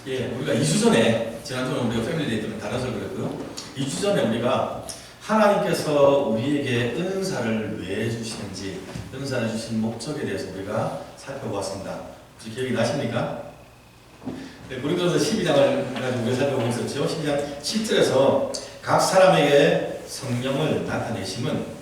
예, 우리가 2주 전에, 지난주는 우리가 패밀리데이 때문에 다른 설 그랬고요. 2주 전에 우리가 하나님께서 우리에게 은사를 왜 주시는지, 은사를 주신 목적에 대해서 우리가 살펴보았습니다. 혹시 기억이 나십니까? 네, 고린도전서 12장을 가지고 우리가 살펴보고 있었죠. 12장 10절에서 각 사람에게 성령을 나타내심은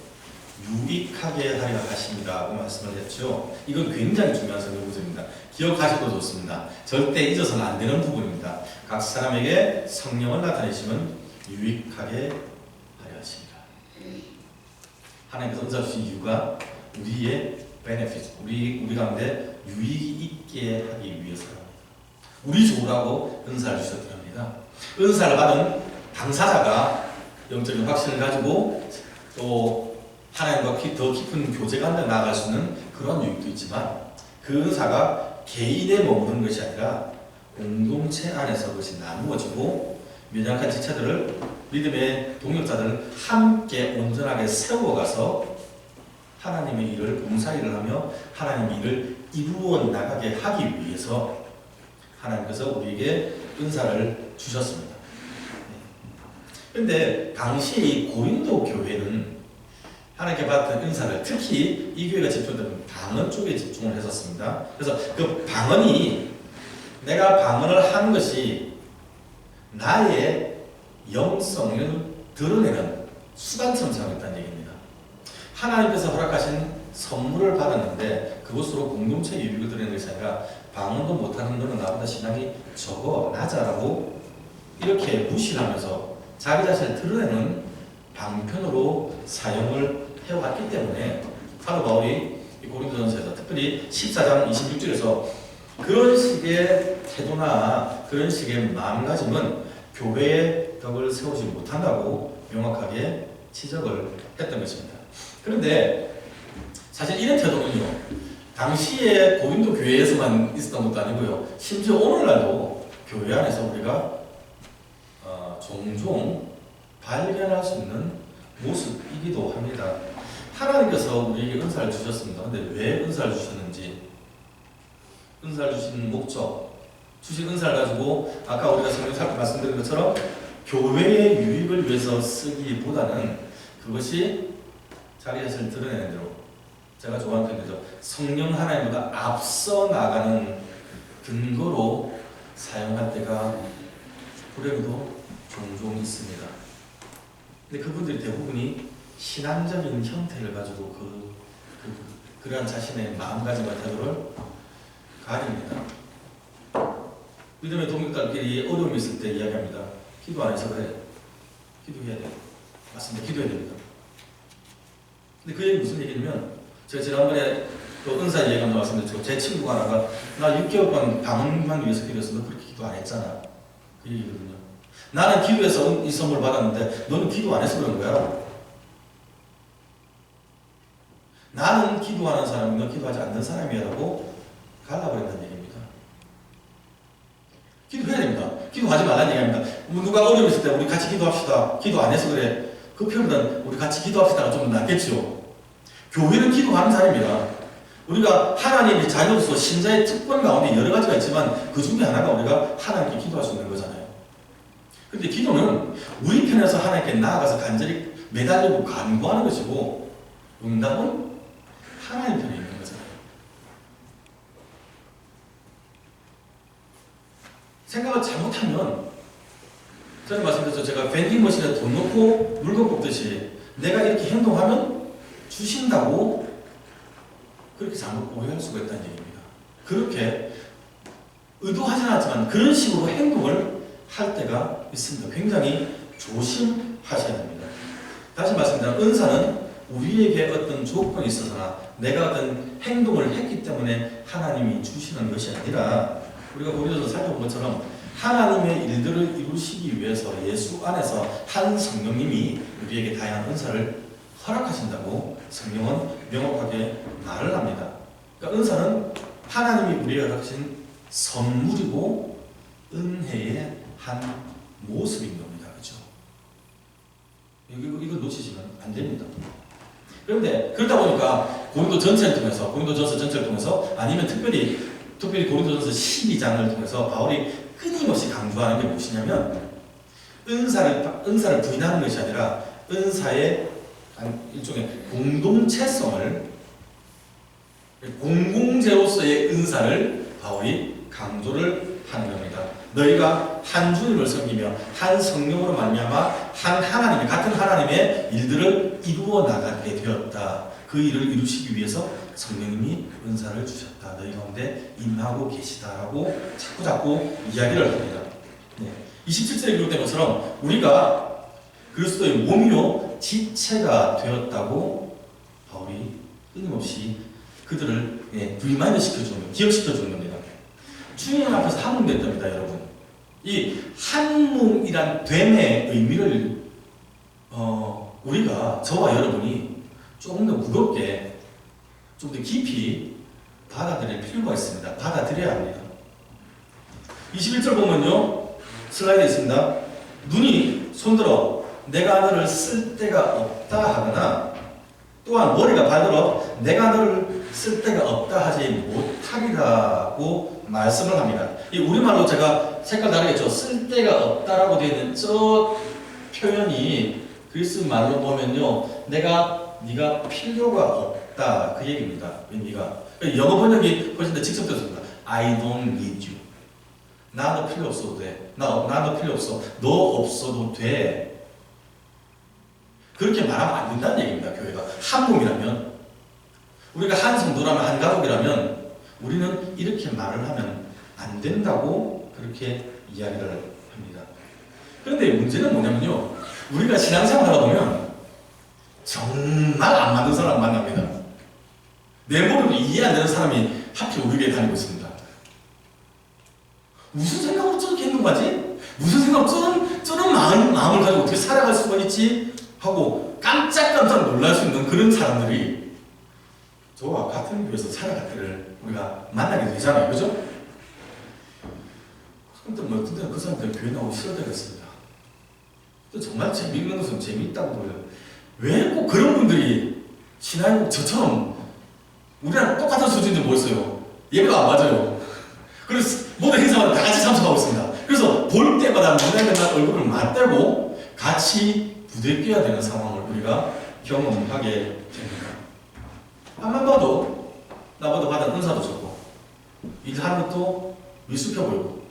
유익하게 하려 하십니다라고 말씀을 했죠. 이건 굉장히 중요한 성경 구절입니다. 기억하셔도 좋습니다. 절대 잊어서는 안 되는 부분입니다. 각 사람에게 성령을 나타내시면 유익하게 하려 하십니다. 하나님께서 은사 주신 이유가 우리의 베네핏, 우리 가운데 유익이 있게 하기 위해서랍니다. 우리 좋으라고 은사를 주셨답니다. 은사를 받은 당사자가 영적인 확신을 가지고 또 하나님과 더 깊은 교제가 나아갈 수 있는 그런 유익도 있지만 그 은사가 개인에 머무르는 것이 아니라 공동체 안에서 그것이 나누어지고 연약한 지체들을 믿음의 동역자들을 함께 온전하게 세워가서 하나님의 일을 봉사일을 하며 하나님의 일을 이루어 나가게 하기 위해서 하나님께서 우리에게 은사를 주셨습니다. 그런데 당시 이 고린도 교회는 하나님께 받은 은사를 특히 이 교회가 집중되는 방언 쪽에 집중을 했었습니다. 그래서 그 방언이 내가 방언을 하는 것이 나의 영성을 드러내는 수단처럼 생각했다는 얘기입니다. 하나님께서 허락하신 선물을 받았는데 그것으로 공동체 유익을 드리는 것이 아니라 방언도 못하는 너는 나보다 신앙이 적어 낮아라고 이렇게 무시하면서 자기 자신을 드러내는 방편으로 사용을 해왔기 때문에 사도 바울이 고린도전서에서 특별히 14장 26절에서 그런 식의 태도나 그런 식의 마음가짐은 교회의 덕을 세우지 못한다고 명확하게 지적을 했던 것입니다. 그런데 사실 이런 태도는요, 당시에 고린도 교회에서만 있었던 것도 아니고요, 심지어 오늘날도 교회 안에서 우리가 종종 발견할 수 있는 모습이기도 합니다. 하나님께서 우리에게 은사를 주셨습니다. 근데 왜 은사를 주셨는지, 은사를 주신 목적, 주신 은사를 가지고 아까 우리가 성경 살펴 말씀드린 것처럼 교회의 유익을 위해서 쓰기보다는 그것이 자기 자신을 드러내는 대로, 제가 좋아하는 표현이죠, 성령 하나님보다 앞서 나가는 근거로 사용할 때가 불행도 종종 있습니다. 근데 그분들이 대부분이 신앙적인 형태를 가지고 그러한 자신의 마음가짐과 태도를 가립니다. 믿음의 동역자들끼리 어려움이 있을 때 이야기합니다. 기도 안 해서 그래. 기도해야 돼. 맞습니다. 기도해야 됩니다. 근데 그 얘기 무슨 얘기냐면, 제가 지난번에 또 은사 얘기하면서 말씀드렸죠. 제 친구가 하나가 나 6개월간 방언만 위해서 기도했어. 너 그렇게 기도 안 했잖아. 그 얘기거든요. 나는 기도해서 이 선물 받았는데 너는 기도 안 해서 그런 거야. 나는 기도하는 사람이 너 기도하지 않는 사람이라고 갈라버린다는 얘기입니다. 기도해야 됩니다. 기도하지 말라는 얘기입니다. 누가 어려움 있을 때 우리 같이 기도합시다. 기도 안 해서 그래. 그 표현보다는 우리 같이 기도합시다가 좀 낫겠죠. 교회는 기도하는 사람입니다. 우리가 하나님의 자녀로서 신자의 특권 가운데 여러 가지가 있지만 그 중에 하나가 우리가 하나님께 기도할 수 있는 거잖아요. 근데 기도는 우리 편에서 하나님께 나아가서 간절히 매달리고 간구하는 것이고, 응답은 하나님 편에 있는 거잖아요. 생각을 잘못하면, 전에 말씀드렸죠. 제가 밴딩머신에 돈 넣고 물건 뽑듯이 내가 이렇게 행동하면 주신다고 그렇게 잘못 오해할 수가 있다는 얘기입니다. 그렇게 의도하지는 않지만 그런 식으로 행동을 할 때가 있습니다. 굉장히 조심하셔야 됩니다. 다시 말씀드리면 은사는 우리에게 어떤 조건이 있어서나 내가 어떤 행동을 했기 때문에 하나님이 주시는 것이 아니라, 우리가 고린도서 살펴본 것처럼 하나님의 일들을 이루시기 위해서 예수 안에서 한 성령님이 우리에게 다양한 은사를 허락하신다고 성경은 명확하게 말을 합니다. 그러니까 은사는 하나님이 우리에게 허락하신 선물이고 은혜의 한 모습인 겁니다. 그렇죠? 이거 놓치시면 안 됩니다. 그런데 그러다 보니까 고린도 전체를 통해서, 고린도전서 전체를 통해서, 아니면 특별히 고린도전서 12장을 통해서 바울이 끊임없이 강조하는 게 무엇이냐면 은사를 부인하는 것이 아니라 은사의 일종의 공동체성을, 공공재로서의 은사를 바울이 강조를 하는 겁니다. 너희가 한 주님을 섬기며 한 성령으로 말미암아 한 하나님의, 같은 하나님의 일들을 이루어 나가게 되었다. 그 일을 이루시기 위해서 성령님이 은사를 주셨다. 너희 가운데 임하고 계시다라고 자꾸 이야기를 합니다. 27절에 기록된 것처럼 우리가 그리스도의 몸이요 지체가 되었다고 바울이 끊임없이 그들을 리마인드 시켜주는, 기억시켜주는 겁니다. 주님 앞에서 한 몸 됐답니다, 여러분. 이 한 몸이란 됨의 의미를 우리가, 저와 여러분이 조금 더 무겁게, 좀 더 깊이 받아들일 필요가 있습니다. 받아들여야 합니다. 21절 보면요, 슬라이드에 있습니다. 눈이 손들어 내가 너를 쓸 데가 없다 하거나, 또한 머리가 발들어 내가 너를 쓸 데가 없다 하지 못하리라고 말씀을 합니다. 이 우리말로 제가 색깔 다르겠죠. 쓸 데가 없다라고 되어 있는 저 표현이 그리스 말로 보면요, 네가 필요가 없다, 그 얘기입니다. 의미가. 영어 번역이 훨씬 더 직접적입니다. I don't need you. 나 너 필요 없어도 돼. 나 너 필요 없어. 너 없어도 돼. 그렇게 말하면 안 된다는 얘기입니다. 교회가 한 몸이라면, 우리가 한 성도라면, 한 가족이라면 우리는 이렇게 말을 하면 안 된다고 그렇게 이야기를 합니다. 그런데 문제는 뭐냐면요, 우리가 신앙생활 하다 보면 정말 안 맞는 사람 만납니다. 내 모습을 이해 안 되는 사람이 하필 우리 교회에 다니고 있습니다. 무슨 생각으로 저렇게 했는 거지? 무슨 생각으로 저런 마음을 가지고 어떻게 살아갈 수가 있지? 하고 깜짝깜짝 놀랄 수 있는 그런 사람들이 저와 같은 교회에서 살아갈 때를 우리가 만나게 되잖아요. 그죠? 근데 그 사람들 교회 나오기 싫어되겠습니다. 또 정말 재미있는 것은 재미있다고 보여요. 왜 꼭 그런 분들이 신앙이 저처럼 우리랑 똑같은 수준인지 모르겠어요. 예배가 안 맞아요. 그래서 모든 행사마다 다 같이 참석하고 있습니다. 그래서 볼 때마다 맨날 얼굴을 맞대고 같이 부대껴야 되는 상황을 우리가 경험하게 됩니다. 앞만 봐도 나보다 받은 은사도 적고 일하는 것도 미숙해 보이고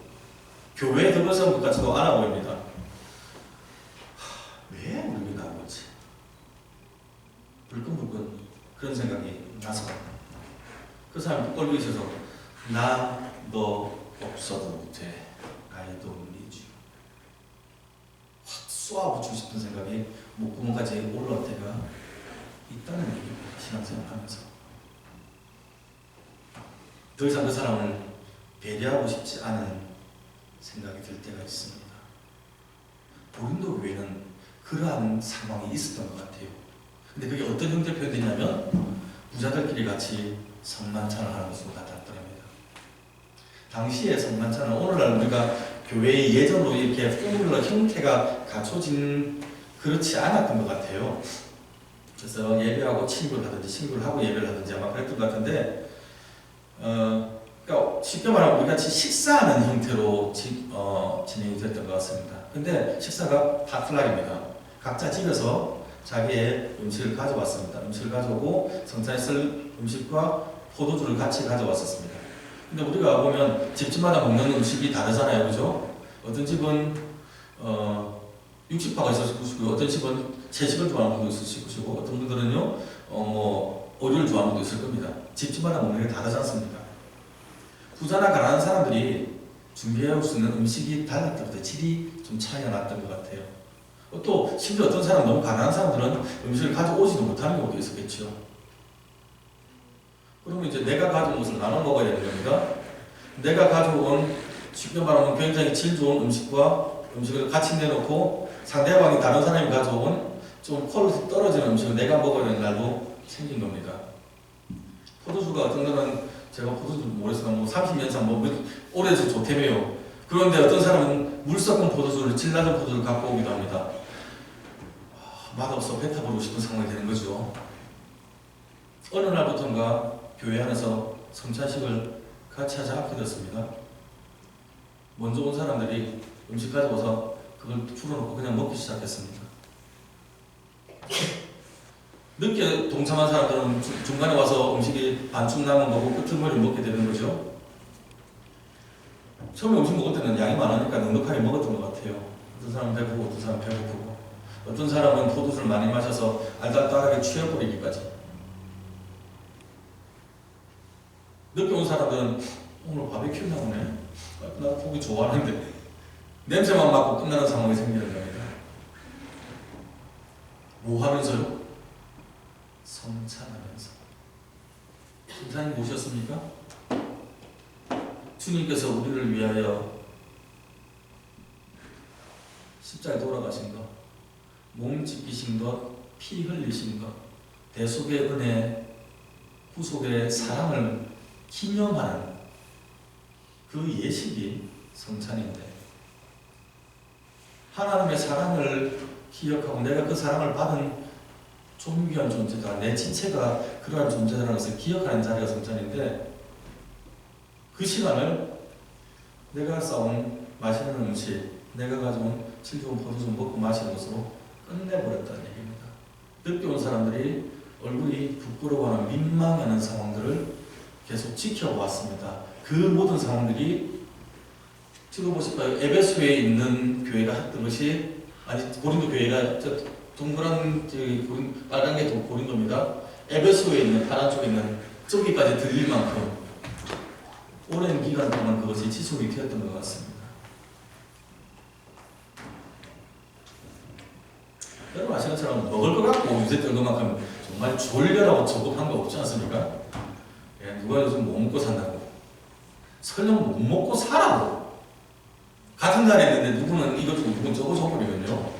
교회에 들어서는 것 같지도 않아 보입니다. 왜 우리가 나온 거지? 불끈불끈 그런 생각이 나서 그 사람이 꼴보기 있어서 나 너 없어도 돼. I don't need you. 확 쏘아붙이고 싶은 생각이 목구멍까지 올라올 때가 있다는 얘기입니다. 신앙생활 하면서 더 이상 그 사람을 배려하고 싶지 않은 생각이 들 때가 있습니다. 고린도 교회는 그러한 상황이 있었던 것 같아요. 근데 그게 어떤 형태로 표현되냐면 부자들끼리 같이 성만찬을 하는 것으로 나타났더랍니다. 당시의 성만찬은 오늘날 우리가 교회의 예전으로 이렇게 포뮬러 형태가 갖춰진 그렇지 않았던 것 같아요. 그래서 예배하고 친구를 하든지 친구를 하고 예배를 하든지 아마 그랬던 것 같은데 그러니까 쉽게 말하면 우리 같이 식사하는 형태로 진행이 됐던 것 같습니다. 근데 식사가 핫플락입니다. 각자 집에서 자기의 음식을 가져왔습니다. 음식을 가져오고 성찬에 쓸 음식과 포도주를 같이 가져왔었습니다. 근데 우리가 보면 집집마다 먹는 음식이 다르잖아요. 그죠? 어떤 집은 육식파가 있을 것이고 어떤 집은 채식을 좋아하는 분도 있을 것이고 어떤 분들은요 오리를 좋아하는 분도 있을 겁니다. 집집마다 먹는 게 다르지 않습니까? 부자나 가난한 사람들이 준비해올 수 있는 음식이 달랐던 것 같아요. 질이 좀 차이가 났던 것 같아요. 또 심지어 어떤 사람, 너무 가난한 사람들은 음식을 가져오지도 못하는 경우도 있었겠죠. 그러면 이제 내가 가져온 것을 나눠 먹어야 되는 겁니다. 내가 가져온, 쉽게 말하면 굉장히 질 좋은 음식을 같이 내놓고 상대방이 다른 사람이 가져온 좀 퀄리티 떨어지는 음식을 내가 먹어야 되는 날도 생긴 겁니다. 포도주가 어떤 거는 제가 포도주 모르겠으나 30년산 오래돼서 좋다며요. 그런데 어떤 사람은 물 섞은 포도주를, 질 낮은 포도주를 갖고 오기도 합니다. 맛없어 뱉어버리고 싶은 상황이 되는 거죠. 어느 날부터인가 교회 안에서 성찬식을 같이 하지 않게 됐습니다. 먼저 온 사람들이 음식 가져와서 그걸 풀어놓고 그냥 먹기 시작했습니다. 늦게 동참한 사람들은 중간에 와서 음식이 반쯤 남은 거고 끝머리 먹게 되는 거죠. 처음에 음식 먹을 때는 양이 많으니까 넉넉하게 먹었던 것 같아요. 어떤 사람은 배고프고 어떤 사람은 배고프고 어떤 사람은 포도주를 많이 마셔서 알딸딸하게 취해버리기까지. 늦게 온 사람들은 오늘 바비큐 나오네. 나 고기 좋아하는데 냄새만 맡고 끝나는 상황이 생기는 겁니다. 뭐 하면서요? 성찬하면서. 성찬이 보셨습니까? 주님께서 우리를 위하여 십자가에 돌아가신 것, 몸 찢기신 것, 피 흘리신 것, 대속의 은혜, 구속의 사랑을 기념하는 그 예식이 성찬인데, 하나님의 사랑을 기억하고 내가 그 사랑을 받은 존귀한 존재다, 내 지체가 그러한 존재라는 것을 기억하는 자리가 성찬인데, 그 시간을 내가 싸운 맛있는 음식, 내가 가져온 질 좋은 포도주 먹고 마시는 것으로 끝내버렸다는 얘기입니다. 늦게 온 사람들이 얼굴이 부끄러워하는 민망해하는 상황들을 계속 지켜왔습니다. 그 모든 상황들이 찍어보실까요? 에베소에 있는 교회가 했던 것이, 아니 고린도 교회가 동그란 빨간 게 고린도입니다. 에베소에 있는 파란 쪽에 있는 저기까지 들릴 만큼 오랜 기간 동안 그것이 지속이 되었던 것 같습니다. 여러분 아시는 것처럼 먹을 것 같고 유세했던 것만큼 정말 졸려라고 저급한 거 없지 않습니까? 예, 누가 요즘 못 먹고 산다고, 설령 못 먹고 살아도 같은 자리에 있는데 누구는 이거 주고 누구는 저거 줘버리면요,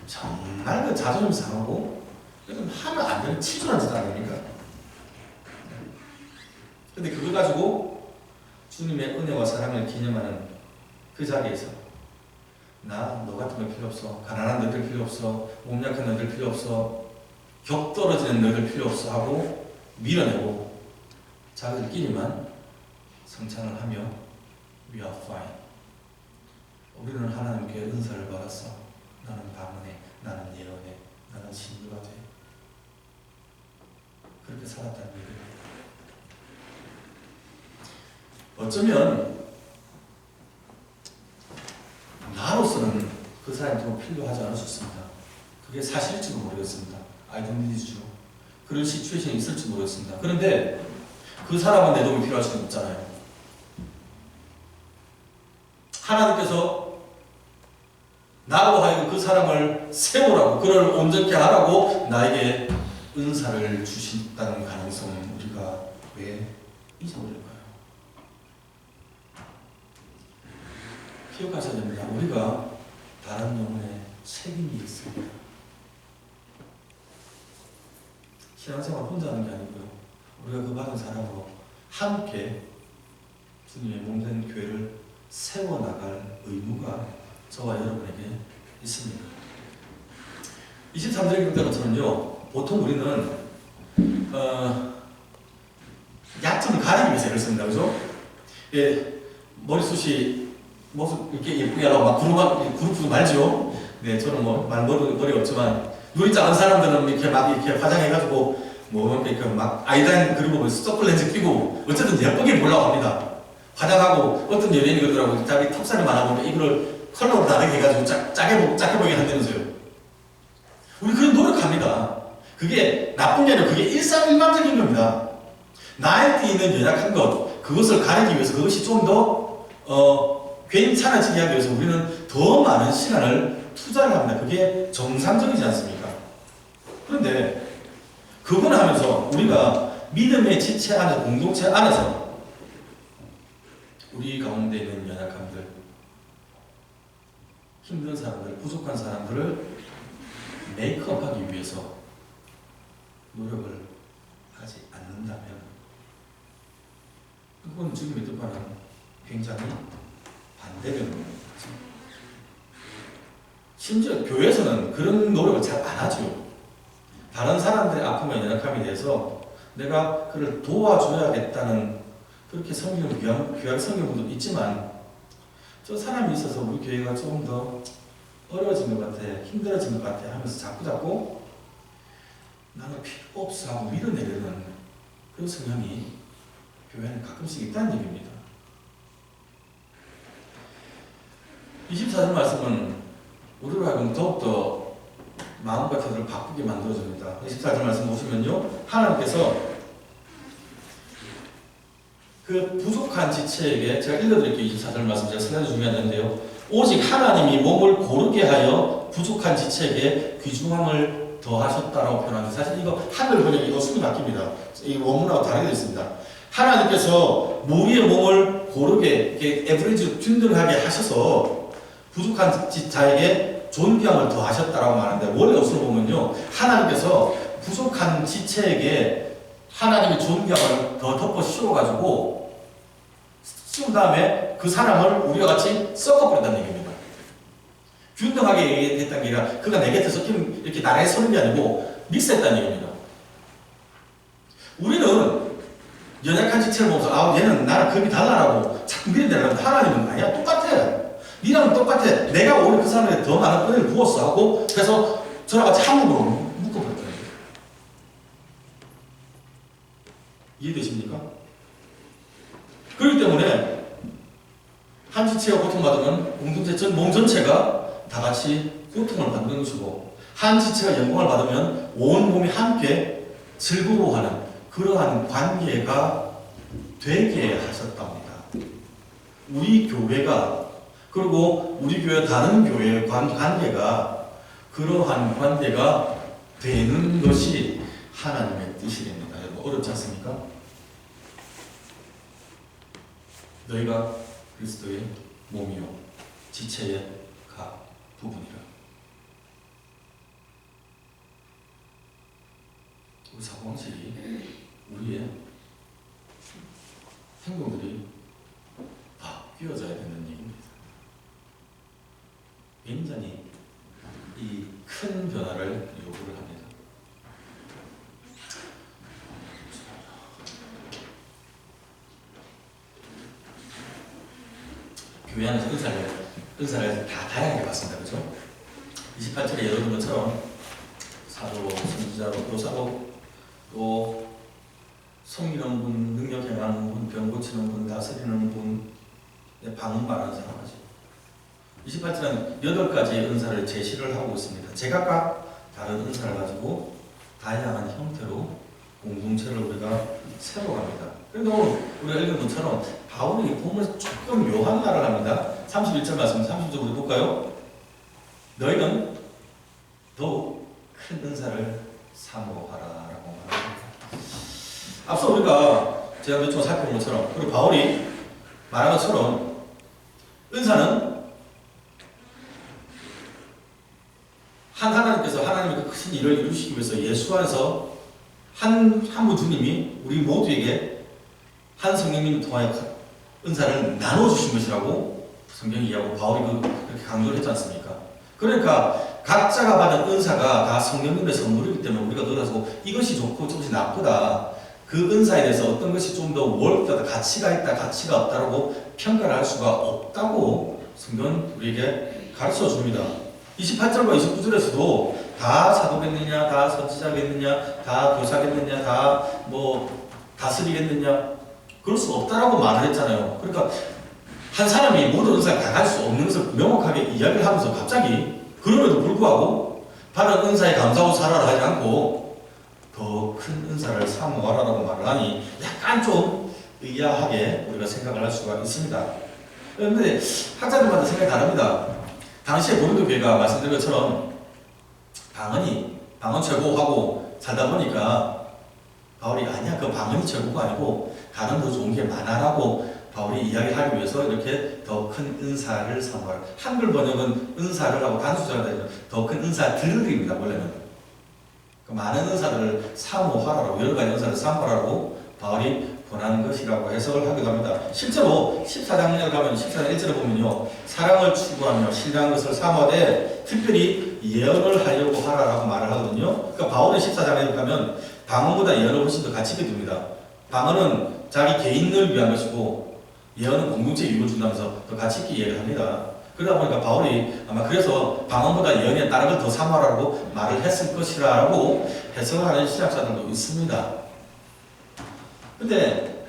정말 그 자존심 상하고 하면 안 되는 치졸한 짓 아닙니까? 근데 그거 가지고 주님의 은혜와 사랑을 기념하는 그 자리에서 나 너 같은 거 필요 없어, 가난한 너희들 필요 없어, 몸 약한 너희들 필요 없어, 격 떨어지는 너희들 필요 없어 하고 밀어내고 자기들끼리만 성찬을 하며 We are fine. 우리는 하나님께 은사를 받았어. 나는 방언해, 나는 예언해, 나는 신부가 돼. 그렇게 살았다는 얘기입니다. 어쩌면 나로서는 그 사람이 더 필요하지 않을 수 있습니다. 그게 사실일지도 모르겠습니다. 아이덴티티죠. 그런 시츄에이션이 있을지 모르겠습니다. 그런데 그 사람은 내 도움이 필요할 수는 없잖아요. 하나님께서 나로 하여금 그 사람을 세우라고, 그를 온전케 하라고 나에게 은사를 주신다는 가능성을 우리가 왜 잊어버릴까요? 기억하셔야 됩니다. 우리가 다른 영혼에 책임이 있습니다. 신앙생활 혼자 하는 게 아니고요, 우리가 그 받은 사람으로 함께 주님의 몸된 교회를 세워나갈 의무가 저와 여러분에게 있습니다. 23절의 경우처럼요, 보통 우리는 약점을 가리기 위해서 이렇게 씁니다. 그죠? 예, 머리숱이 모습 이렇게 예쁘게 하라고 막 구르프도 말죠. 네, 저는 뭐 말머리가 없지만 눈이 작은 사람들은 이렇게 막 이렇게 화장해가지고 뭐 이렇게 막 아이라인 그리고 서클렌즈 끼고 어쨌든 예쁘게 보려고 합니다. 화장하고 어떤 연예인이 그러더라고요. 자기 턱살이 많아 보면 이거를 컬러로 다르게 해가지고 작게 보이게 한다면서요. 우리 그런 노력합니다. 그게 나쁜 게 아니라 그게 일상일반적인 겁니다. 나에 띄는 연약한 것, 그것을 가리기 위해서, 그것이 좀 더 괜찮아지게 하기 위해서 우리는 더 많은 시간을 투자를 합니다. 그게 정상적이지 않습니까? 그런데 그걸 하면서 우리가 믿음의 지체 안에서, 공동체 안에서 우리 가운데 있는 연약함들, 힘든 사람들, 부족한 사람들을 메이크업하기 위해서 노력을 하지 않는다면 그건 주님의 뜻과는 굉장히 반대되는 거죠. 심지어 교회에서는 그런 노력을 잘 안 하죠. 다른 사람들의 아픔과 연약함에 대해서 내가 그를 도와줘야겠다는 그렇게 섬기는 귀하게 섬기는 분도 있지만, 저 사람이 있어서 우리 교회가 조금 더 어려워진 것 같아, 힘들어진 것 같아 하면서 자꾸 나는 필요 없어 하고 밀어내려는 그런 성향이 교회에는 가끔씩 있다는 얘기입니다. 24절 말씀은 우리로 하여금 더욱더 마음과 태도를 바꾸게 만들어줍니다. 24절 말씀 보시면요, 하나님께서 그 부족한 지체에게, 제가 읽어드릴게요. 24절 말씀 제가 설명해 주면 되는데요, 오직 하나님이 몸을 고르게 하여 부족한 지체에게 귀중함을 더하셨다라고 표현하는데, 사실 이거 한글 번역이 이거 순이 바뀝니다. 이 원문하고 다르게 되어 있습니다. 하나님께서 우리의 몸을 고르게, 에브리지 균등하게 하셔서 부족한 자에게 존귀함을 더하셨다라고 말하는데, 원래 어순을 보면요, 하나님께서 부족한 지체에게 하나님의 존귀함을 더 덮어 씌워가지고 씌운 다음에 그 사람을 우리와 같이 섞어버린다는 얘기입니다. 균등하게 했다는 게 아니라 그가 내 곁에 섞이면 이렇게 나란히 서는 게 아니고 믹스했다는 얘기입니다. 우리는 연약한 지체를 보면서 얘는 나랑 급이 달라라고 자꾸 밀어내려는데, 하나님은 아니야, 똑같아. 니랑 똑같아. 내가 오히려 그 사람에게 더 많은 은혜를 부었어 하고, 그래서 저랑 같이 한 몸으로 묶어버렸다는 거예요. 이해되십니까? 그렇기 때문에 한 지체가 고통받으면 공동체 몸 전체가 다 같이 고통을 받는 것이고, 한 지체가 영광을 받으면 온 몸이 함께 즐거워하는 그러한 관계가 되게 하셨답니다. 우리 교회가, 그리고 우리 교회 다른 교회의 관계가 그러한 관계가 되는 것이 하나님의 뜻이랍니다. 여러분, 어렵지 않습니까? 너희가 그리스도의 몸이요 지체의 각 부분이라. 우리 사고방식이, 우리의 행동들이 바뀌어져야 되는 얘기입니다. 굉장히 이 큰 변화를 요구를 합니다. 교회 안에서 은사를 다 다양하게 봤습니다. 그죠? 28절에 예를 든 것처럼 사도, 선지자로, 교사로, 또 섬기는 분, 능력 행하는 분, 병 고치는 분, 다스리는 분, 방언 말하는 사람까지. 28절은 8가지의 은사를 제시를 하고 있습니다. 제각각 다른 은사를 가지고 다양한 형태로 공동체를 우리가 세워갑니다. 그런데 우리가 읽은 것처럼 바울이 보면 조금 묘한 말을 합니다. 31절 말씀, 30절 우리 볼까요? 너희는 더욱 큰 은사를 사모하라 라고 말합니다. 앞서 우리가 제가 몇 초 살펴본 것처럼, 그리고 바울이 말한 것처럼, 은사는 하나님께서 하나님의 그 크신 일을 이루시기 위해서 예수 안에서 한 분 주님이 우리 모두에게 한 성령님을 통하여 은사를 나눠주신 것이라고 성경이 이야기하고 바울이 그렇게 강조를 했지 않습니까? 그러니까 각자가 받은 은사가 다 성령님의 선물이기 때문에 우리가 그래서 이것이 좋고 저것이 나쁘다, 그 은사에 대해서 어떤 것이 좀 더 월드다, 가치가 있다, 가치가 없다라고 평가를 할 수가 없다고 성경은 우리에게 가르쳐 줍니다. 28절과 29절에서도 다 사도겠느냐, 다 선지자겠느냐, 다 교사겠느냐, 다 다스리겠느냐, 그럴 수 없다라고 말을 했잖아요. 그러니까 한 사람이 모든 은사를 다 갈 수 없는 것을 명확하게 이야기를 하면서 갑자기 그럼에도 불구하고 받은 은사에 감사하고 살아라 하지 않고 더 큰 은사를 사모하라라고 말을 하니 약간 좀 의아하게 우리가 생각을 할 수가 있습니다. 그런데 학자들마다 생각이 다릅니다. 당시에 고린도 교회가 말씀드린 것처럼 방언 최고하고 살다 보니까 바울이 아니야, 그 방언이 최고가 아니고 다른 더 좋은 게 많아라고 바울이 이야기하기 위해서 이렇게 더 큰 은사를 사모하라. 한글 번역은 은사를 하고 단수자가 되면 더 큰 은사들입니다. 원래는 그 많은 은사들을 사모하라고, 여러 가지 은사를 사모하라고 바울이 권한 것이라고 해석을 하기도 합니다. 실제로 14장에 가면 14장 1절에 보면요, 사랑을 추구하며 신뢰한 것을 사모하되 특별히 예언을 하려고 하라라고 말을 하거든요. 그러니까 바울이 14장에 가면 방언보다 예언을 훨씬 더 가치 있게 둡니다. 방언은 자기 개인을 위한 것이고 예언은 공동체에 유익을 준다면서 더 가치 있게 이야기를 합니다. 그러다 보니까 바울이 아마 그래서 방언보다 예언에 다른 걸 더 사모하라고 말을 했을 것이라고 해석하는 신학자들도 있습니다. 근데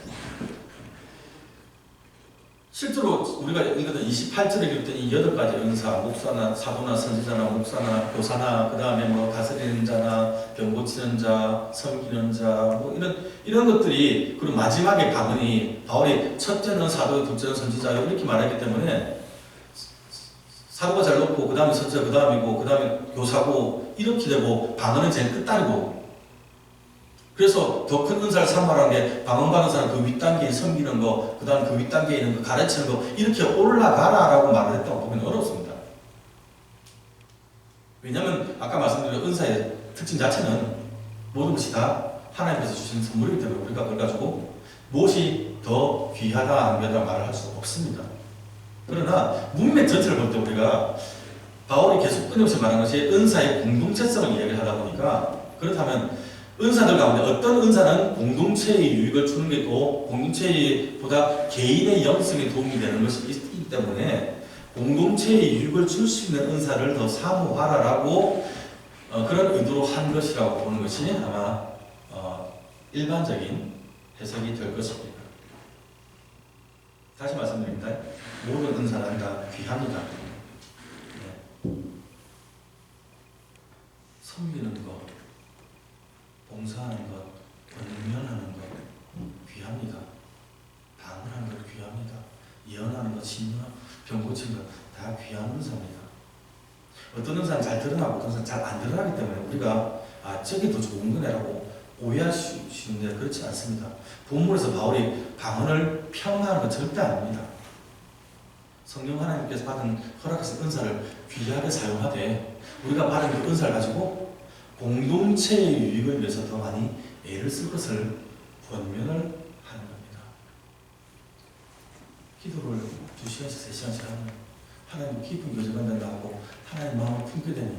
실제로 우리가 읽었던 28절에 기록된 이 8가지 은사, 목사나 사도나 선지자나 목사나 교사나 그 다음에 뭐 다스리는 자나 병 고치는 자, 섬기는 자, 뭐 이런 것들이, 그리고 마지막에 방언이 바울이 첫째는 사도, 둘째는 선지자 이렇게 말했기 때문에 사도가 제일 높고 그 다음에 선지자, 그 다음이고 그 다음에 교사고 이렇게 되고 방언은 제일 끝단이고, 그래서 더 큰 은사를 사모하는 게 방언 받은 사람 그 윗단계에 섬기는 거, 그 다음 그 윗단계에 있는 거 가르치는 거 이렇게 올라가라라고 말을 했다고 보면 어렵습니다. 왜냐하면 아까 말씀드린 은사의 특징 자체는 모든 것이 다 하나님께서 주신 선물이기 때문에 우리가 그걸 가지고 무엇이 더 귀하다 안 귀하다 말을 할 수가 없습니다. 그러나 문맥 전체를 볼 때 우리가 바울이 계속 끊임없이 말하는 것이 은사의 공동체성을 이야기를 하다 보니까, 그렇다면 은사들 가운데 어떤 은사는 공동체의 유익을 주는 게 있고 공동체보다 개인의 영성에 도움이 되는 것이 있기 때문에 공동체의 유익을 줄 수 있는 은사를 더 사모하라라고 그런 의도로 한 것이라고 보는 것이 아마 일반적인 해석이 될 것입니다. 다시 말씀드립니다. 모든 은사는 다 귀합니다. 네. 섬기는 것, 봉사하는 것, 권면하는 것 귀합니다. 방언하는 것 귀합니다. 예언하는 것, 진화, 병 고치는 것 다 귀한 은사입니다. 어떤 은사는 잘 드러나고 어떤 은사는 잘 안 드러나기 때문에 우리가 저게 더 좋은 거네라고 오해할 수 있는데 그렇지 않습니다. 본문에서 바울이 방언을 폄하하는 건 절대 아닙니다. 성령 하나님께서 받은 허락해서 은사를 귀하게 사용하되 우리가 받은 그 은사를 가지고 공동체의 유익을 위해서 더 많이 애를 쓸 것을 권면을 하는 겁니다. 기도를 2시간씩 3시간씩 하면 하나님 깊은 교제가 된다 하고 하나님 마음을 품게 되니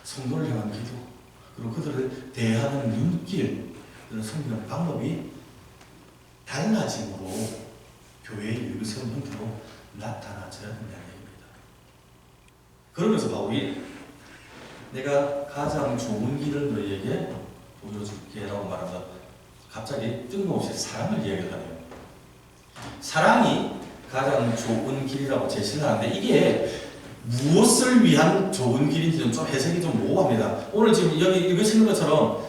성도를 향한 기도, 그리고 그들을 대하는 눈길, 그런 섬기는 방법이 달라짐으로 교회의 유익을 세우는 형태로 나타나져야 된다는 얘기입니다. 그러면서 바울이 내가 가장 좋은 길을 너희에게 보여줄게 라고 말하면서 갑자기 뜬금없이 사랑을 이야기하네요. 사랑이 가장 좋은 길이라고 제시를 하는데 이게 무엇을 위한 좋은 길인지는 좀 해석이 좀 모호합니다. 오늘 지금 여기 읽으시는 것처럼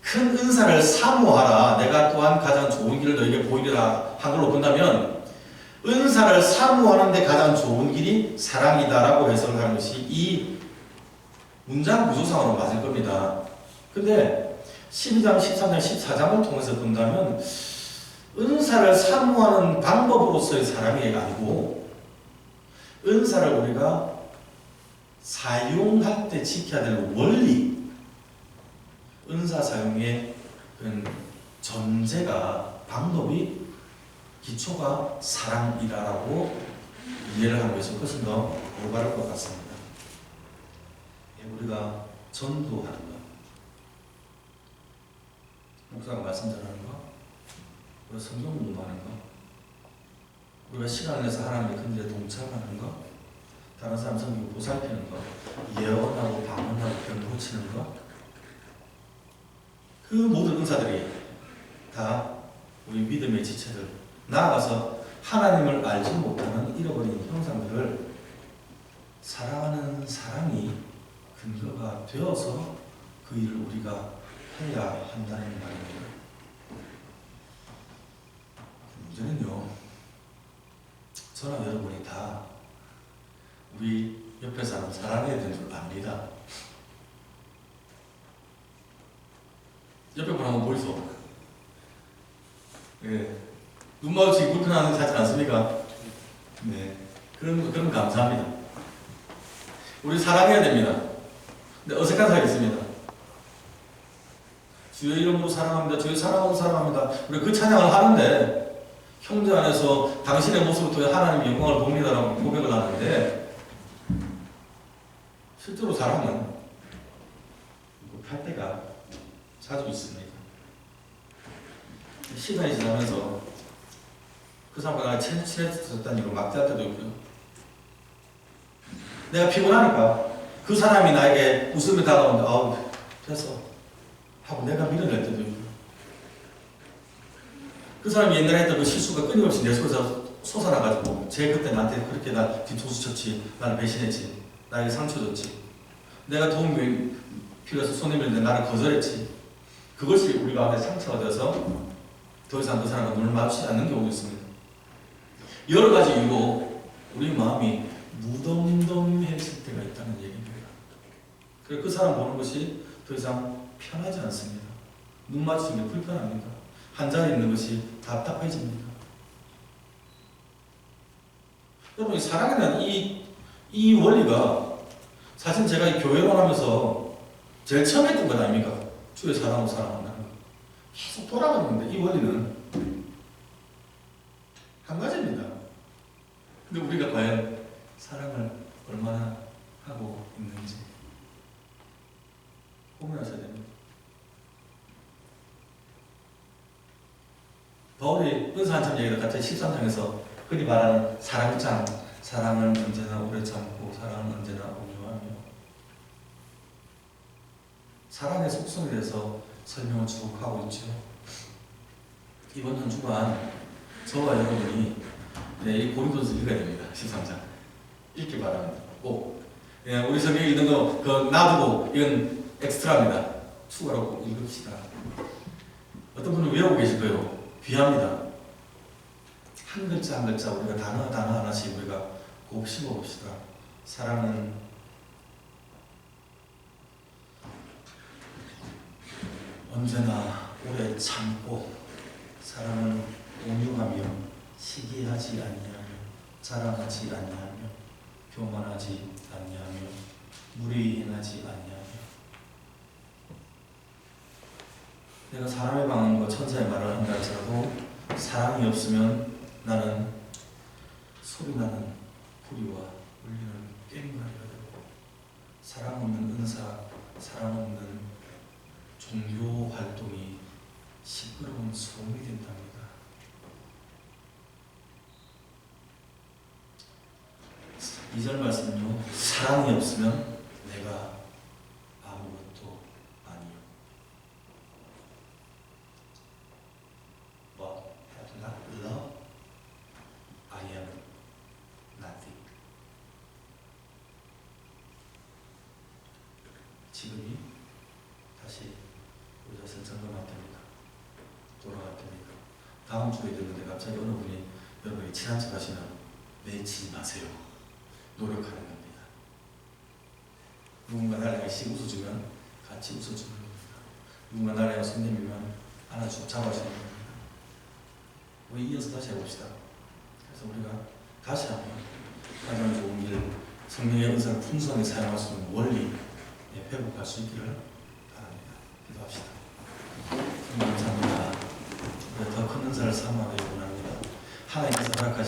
큰 은사를 사모하라, 내가 또한 가장 좋은 길을 너에게 보이리라 한 걸로 본다면 은사를 사모하는데 가장 좋은 길이 사랑이다라고 해석을 하는 것이 이 문장 구조상으로 맞을 겁니다. 근데 12장, 13장, 14장을 통해서 본다면 은사를 사모하는 방법으로서의 사랑이 아니고 은사를 우리가 사용할 때 지켜야 될 원리, 은사 사용의 그런 전제가, 방법이, 기초가 사랑이다라고 이해를 하는 것이 훨씬 더 올바를 것 같습니다. 우리가 전도하는 것, 목사가 말씀 전하는 것, 우리가 성경 공부하는 것, 우리가 시간을 내서 하나님의 큰 일에 동참하는 것, 다른 사람 섬기고 보살피는 것, 예언하고 방언하고 병 고치는 것, 그 모든 은사들이 다 우리 믿음의 지체들, 나아가서 하나님을 알지 못하는 잃어버린 형상들을 사랑하는 사랑이 근거가 되어서 그 일을 우리가 해야 한다는 말입니다. 문제는요, 저나 여러분이 다 우리 옆에 사람 사랑해야 되는 줄 압니다. 옆에 분 한번 보이소. 네. 눈 마주치기 불편하지 않습니까? 네. 그럼 감사합니다. 우리 사랑해야 됩니다. 근데 어색한 사람이 있습니다. 주의 이름으로 사랑합니다. 주의 사랑하고 사랑합니다. 우리 그 찬양을 하는데 형제 안에서 당신의 모습을 통해 하나님의 영광을 봅니다라고 고백을 하는데 실제로 사랑은 못할 때가 자주 있습니다. 시간이 지나면서 그 사람과 나가 친해졌다는 이유로 막대할 때도 있고요. 내가 피곤하니까 그 사람이 나에게 웃으며 다가오는데 아우 됐어 하고 내가 밀어낼 때도 있고요. 그 사람이 옛날에 했던 그 실수가 끊임없이 내 속에서 솟아나가지고 쟤 그때 나한테 그렇게 나 뒤통수 쳤지, 나를 배신했지, 나에게 상처 줬지, 내가 도움이 필요해서 손 내밀는데 나를 거절했지. 그것이 우리가 안에 상처가 되어서 더 이상 그 사람과 눈을 마주치지 않는 경우도 있습니다. 여러 가지 이유로 우리 마음이 무덤덤해질 때가 있다는 얘기입니다. 그래서 그 사람 보는 것이 더 이상 편하지 않습니다. 눈 마주치는 게 불편합니다. 한 자리에 있는 것이 답답해집니다. 여러분, 사랑에 대한 이 원리가 사실 제가 이 교회를 하면서 제일 처음 했던 것 아닙니까? 주의 사랑으로 사랑한다는 거. 계속 돌아가는데 이 원리는 한 가지입니다. 근데 우리가 과연 사랑을 얼마나 하고 있는지 고민하셔야 됩니다. 바울이 은사 한참 얘기를 갑자기 13장에서 흔히 말하는 사랑장, 사랑은 언제나 오래 참고 사랑은 언제나 온유하며, 사랑의 속성에 대해서 설명을 쭉 하고 있죠. 이번 한 주간 저와 여러분이 이 고린도서 읽어야 됩니다. 13장 읽기 바랍니다. 꼭 우리 성경에 있는 거 그거 놔두고 이건 엑스트라입니다. 추가로 꼭 읽읍시다. 어떤 분은 외우고 계실 거예요. 귀합니다. 한 글자 한 글자 우리가 단어 하나씩 우리가 꼭 씹어봅시다. 사랑은 언제나 오래 참고, 사랑은 온유하며 시기하지 아니하며 자랑하지 아니하며 교만하지 아니하며 무리행하지 아니하며. 내가 사람의 방언과 천사의 말을 한다 할지라도 사랑이 없으면 나는 소리나는 부리와 울리는 꽹과리가 되고, 사랑 없는 은사, 사랑 없는 종교 활동이 시끄러운 소음이 된답니다. 이 절 말씀은요, 사랑이 없으면 내가 아무것도 아니요. But have not love, I am nothing. 지금이 다시 우리 자신을 점검할 때입니다. 돌아갈 때입니다. 다음 주에 되는데 갑자기 어느 분이 여러분이 친한 척 하시면 내치지 마세요. 노력하는 겁니다. 누군가 나를 씩 웃어주면 같이 웃어주는 겁니다. 누군가 나를 손 내밀면 안아주고 잡아주는 겁니다. 우리 이어서 다시 해봅시다. 그래서 우리가 다시 한번 가장 좋은 길, 성령의 은사를 풍성하게 사용할 수 있는 원리 회복할 수 있기를 바랍니다. 기도합시다. 감사합니다. 더 큰 은사를 사모하기 원합니다. 하나님께서 허락하신